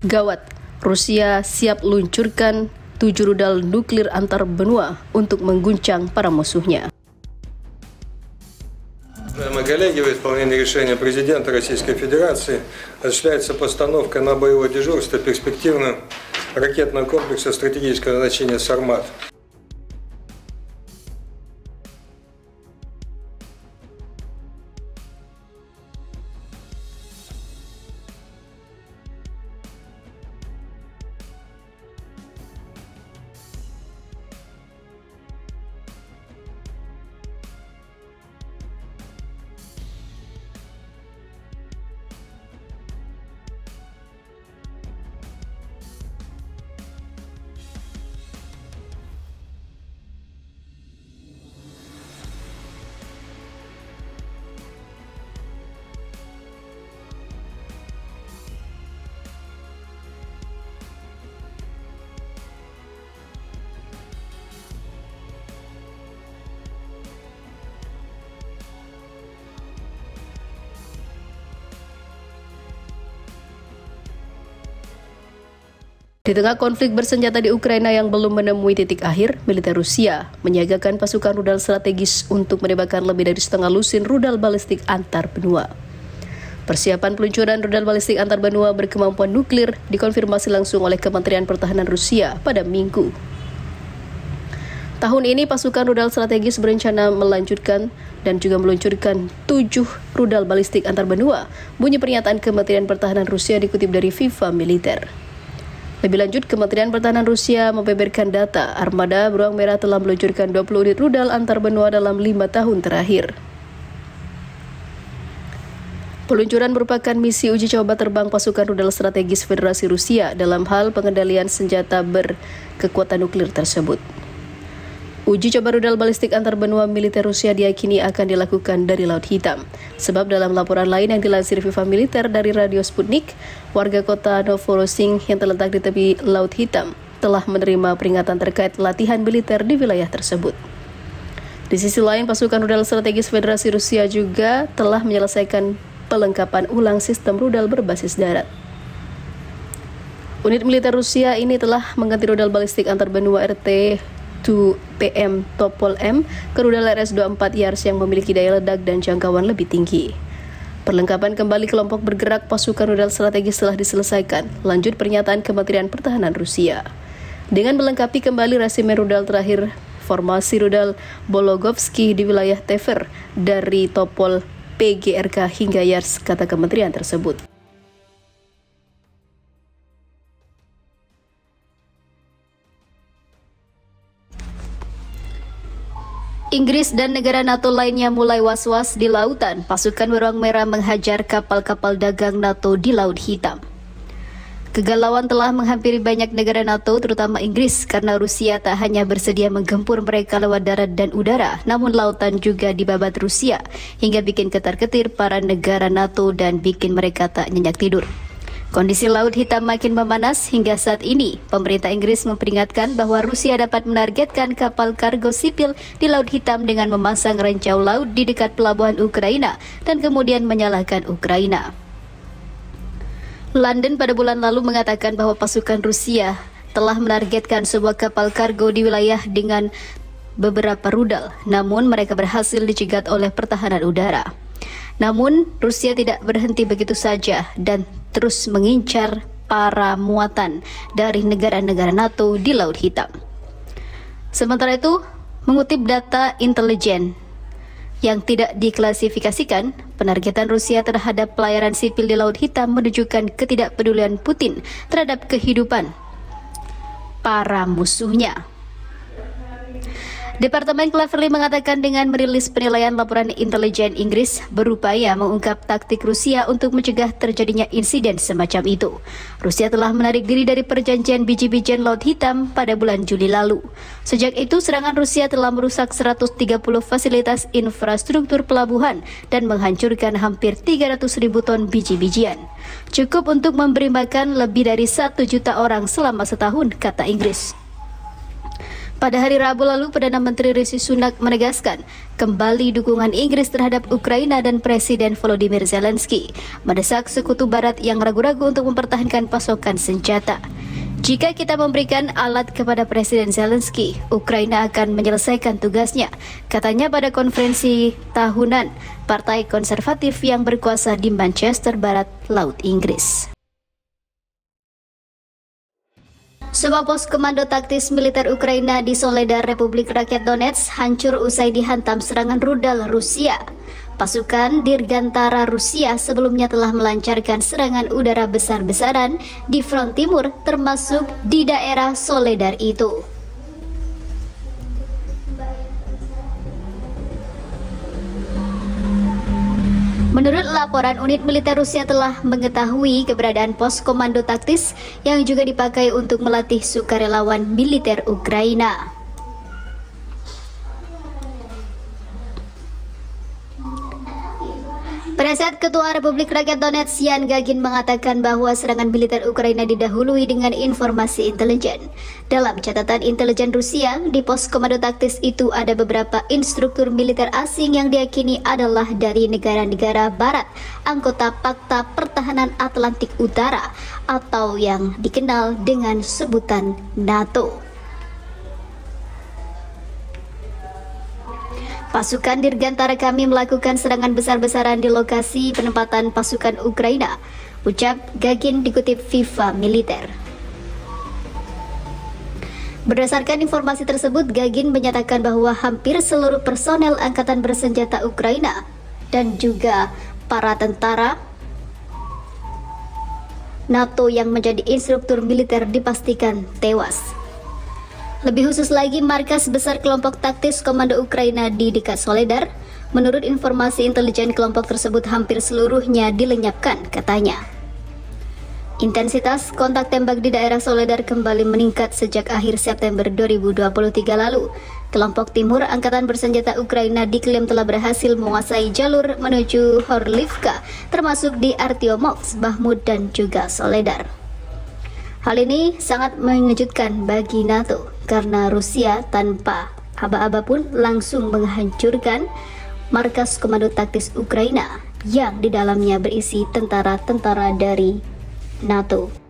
Gawat, Rusia siap luncurkan 7 rudal nuklir antar benua untuk mengguncang para musuhnya. Уважаемые коллеги, в исполнении решения президента Российской Федерации осуществляется постановка на боевое дежурство перспективного ракетного комплекса стратегического значения «Сармат». Di tengah konflik bersenjata di Ukraina yang belum menemui titik akhir, militer Rusia menyiagakan pasukan rudal strategis untuk menembakkan lebih dari setengah lusin rudal balistik antar benua. Persiapan peluncuran rudal balistik antar benua berkemampuan nuklir dikonfirmasi langsung oleh Kementerian Pertahanan Rusia pada Minggu. Tahun ini pasukan rudal strategis berencana melanjutkan dan juga meluncurkan 7 rudal balistik antar benua, bunyi pernyataan Kementerian Pertahanan Rusia dikutip dari FIFA Militer. Lebih lanjut, Kementerian Pertahanan Rusia membeberkan data armada beruang merah telah meluncurkan 20 unit rudal antar benua dalam 5 tahun terakhir. Peluncuran merupakan misi uji coba terbang pasukan rudal strategis Federasi Rusia dalam hal pengendalian senjata berkekuatan nuklir tersebut. Uji coba rudal balistik antar benua militer Rusia diyakini akan dilakukan dari Laut Hitam. Sebab dalam laporan lain yang dilansir FIFA Militer dari Radio Sputnik, warga kota Novorossiysk yang terletak di tepi Laut Hitam telah menerima peringatan terkait latihan militer di wilayah tersebut. Di sisi lain, pasukan rudal strategis Federasi Rusia juga telah menyelesaikan pelengkapan ulang sistem rudal berbasis darat. Unit militer Rusia ini telah mengganti rudal balistik antar benua RT-2PM Topol M ke rudal RS-24 Yars yang memiliki daya ledak dan jangkauan lebih tinggi. Perlengkapan kembali kelompok bergerak pasukan rudal strategis telah diselesaikan, lanjut pernyataan Kementerian Pertahanan Rusia. Dengan melengkapi kembali resimen rudal terakhir, formasi rudal Bologovsky di wilayah Tver dari Topol PGRK hingga Yars, kata kementerian tersebut. Inggris dan negara NATO lainnya mulai was-was di lautan. Pasukan beruang merah menghajar kapal-kapal dagang NATO di Laut Hitam. Kegalauan telah menghampiri banyak negara NATO, terutama Inggris, karena Rusia tak hanya bersedia menggempur mereka lewat darat dan udara, namun lautan juga dibabat Rusia, hingga bikin ketar-ketir para negara NATO dan bikin mereka tak nyenyak tidur. Kondisi Laut Hitam makin memanas hingga saat ini. Pemerintah Inggris memperingatkan bahwa Rusia dapat menargetkan kapal kargo sipil di Laut Hitam dengan memasang rancau laut di dekat pelabuhan Ukraina dan kemudian menyalahkan Ukraina. London pada bulan lalu mengatakan bahwa pasukan Rusia telah menargetkan sebuah kapal kargo di wilayah dengan beberapa rudal, namun mereka berhasil dicegat oleh pertahanan udara. Namun, Rusia tidak berhenti begitu saja dan terus mengincar para muatan dari negara-negara NATO di Laut Hitam. Sementara itu, mengutip data intelijen yang tidak diklasifikasikan, penargetan Rusia terhadap pelayaran sipil di Laut Hitam menunjukkan ketidakpedulian Putin terhadap kehidupan para musuhnya. Departemen Cleverly mengatakan dengan merilis penilaian laporan intelijen Inggris berupaya mengungkap taktik Rusia untuk mencegah terjadinya insiden semacam itu. Rusia telah menarik diri dari perjanjian biji-bijian Laut Hitam pada bulan Juli lalu. Sejak itu, serangan Rusia telah merusak 130 fasilitas infrastruktur pelabuhan dan menghancurkan hampir 300.000 ton biji-bijian. Cukup untuk memberi makan lebih dari 1 juta orang selama setahun, kata Inggris. Pada hari Rabu lalu, Perdana Menteri Rishi Sunak menegaskan kembali dukungan Inggris terhadap Ukraina dan Presiden Volodymyr Zelensky mendesak sekutu Barat yang ragu-ragu untuk mempertahankan pasokan senjata. Jika kita memberikan alat kepada Presiden Zelensky, Ukraina akan menyelesaikan tugasnya, katanya pada konferensi tahunan Partai Konservatif yang berkuasa di Manchester Barat, Laut Inggris. Sebuah pos komando taktis militer Ukraina di Soledar, Republik Rakyat Donetsk hancur usai dihantam serangan rudal Rusia. Pasukan Dirgantara Rusia sebelumnya telah melancarkan serangan udara besar-besaran di front timur, termasuk di daerah Soledar itu. Menurut laporan, unit militer Rusia telah mengetahui keberadaan pos komando taktis yang juga dipakai untuk melatih sukarelawan militer Ukraina. Pada saat Ketua Republik Rakyat Donetsk Yan Gagin mengatakan bahwa serangan militer Ukraina didahului dengan informasi intelijen. Dalam catatan intelijen Rusia, di pos komando taktis itu ada beberapa instruktur militer asing yang diyakini adalah dari negara-negara barat, anggota Pakta Pertahanan Atlantik Utara, atau yang dikenal dengan sebutan NATO. Pasukan Dirgantara kami melakukan serangan besar-besaran di lokasi penempatan pasukan Ukraina, ucap Gagin dikutip FIFA Militer. Berdasarkan informasi tersebut, Gagin menyatakan bahwa hampir seluruh personel angkatan bersenjata Ukraina dan juga para tentara NATO yang menjadi instruktur militer dipastikan tewas. Lebih khusus lagi, markas besar kelompok taktis komando Ukraina di dekat Soledar. Menurut informasi intelijen, kelompok tersebut hampir seluruhnya dilenyapkan, katanya. Intensitas kontak tembak di daerah Soledar kembali meningkat sejak akhir September 2023 lalu. Kelompok timur angkatan bersenjata Ukraina diklaim telah berhasil menguasai jalur menuju Horlivka, termasuk di Artyomovsk, Bahmut, dan juga Soledar. Hal ini sangat mengejutkan bagi NATO karena Rusia tanpa aba-aba pun langsung menghancurkan markas komando taktis Ukraina yang di dalamnya berisi tentara-tentara dari NATO.